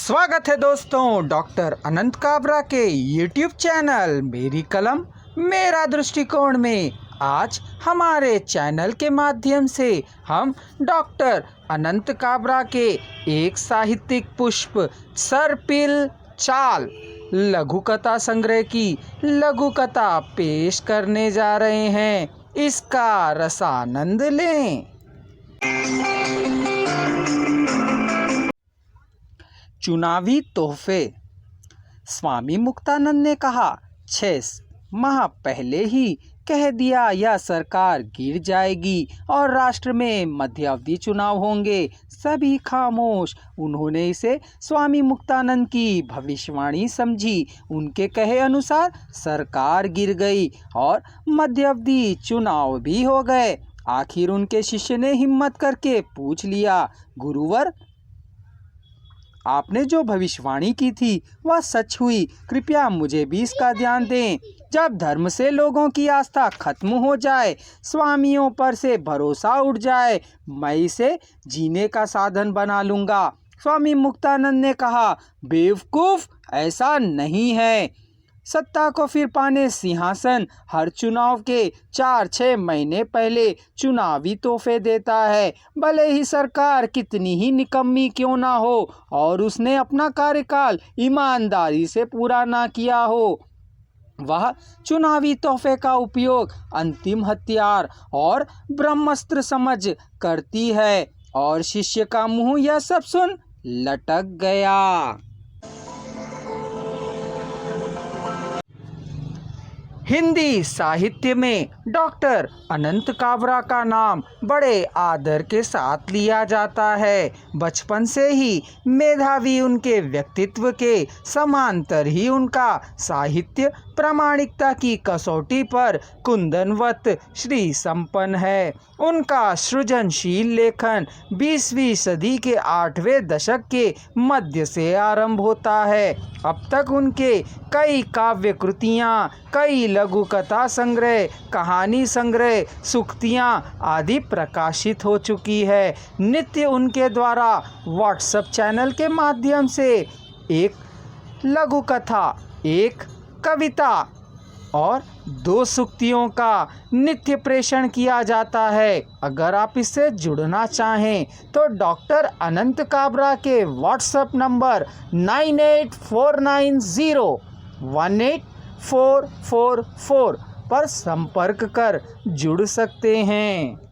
स्वागत है दोस्तों डॉक्टर अनंत काबरा के यूट्यूब चैनल मेरी कलम मेरा दृष्टिकोण में। आज हमारे चैनल के माध्यम से हम डॉक्टर अनंत काबरा के एक साहित्यिक पुष्प सर्पिल चाल लघु कथा संग्रह की लघु कथा पेश करने जा रहे हैं। इसका रसानंद लें। चुनावी तोहफे। स्वामी मुक्तानंद ने कहा, 6 माह पहले ही कह दिया यह सरकार गिर जाएगी और राष्ट्र में मध्यावधि चुनाव होंगे। सभी खामोश। उन्होंने इसे स्वामी मुक्तानंद की भविष्यवाणी समझी। उनके कहे अनुसार सरकार गिर गई और मध्यावधि चुनाव भी हो गए। आखिर उनके शिष्य ने हिम्मत करके पूछ लिया, गुरुवर, आपने जो भविष्यवाणी की थी वह सच हुई। कृपया मुझे भी इसका ध्यान दें। जब धर्म से लोगों की आस्था खत्म हो जाए, स्वामियों पर से भरोसा उठ जाए, मैं इसे जीने का साधन बना लूँगा। स्वामी मुक्तानंद ने कहा, बेवकूफ़, ऐसा नहीं है। सत्ता को फिर पाने सिंहासन हर चुनाव के 4-6 महीने पहले चुनावी तोहफे देता है, भले ही सरकार कितनी ही निकम्मी क्यों ना हो और उसने अपना कार्यकाल ईमानदारी से पूरा ना किया हो। वह चुनावी तोहफे का उपयोग अंतिम हथियार और ब्रह्मास्त्र समझ करती है। और शिष्य का मुंह यह सब सुन लटक गया। हिंदी साहित्य में डॉक्टर अनंत काबरा का नाम बड़े आदर के साथ लिया जाता है। बचपन से ही मेधावी उनके व्यक्तित्व के समांतर ही उनका साहित्य प्रामाणिकता की कसौटी पर कुंदनवत श्री संपन्न है। उनका सृजनशील लेखन 20वीं सदी के 8वें दशक के मध्य से आरंभ होता है। अब तक उनके कई काव्य कृतियाँ, कई लघु कथा संग्रह, कहानी संग्रह, सूक्तियाँ आदि प्रकाशित हो चुकी है। नित्य उनके द्वारा व्हाट्सएप चैनल के माध्यम से एक लघु कथा, एक कविता और 2 सूक्तियों का नित्य प्रेषण किया जाता है। अगर आप इससे जुड़ना चाहें तो डॉक्टर अनंत काबरा के व्हाट्सएप नंबर 9849018444 पर संपर्क कर जुड़ सकते हैं।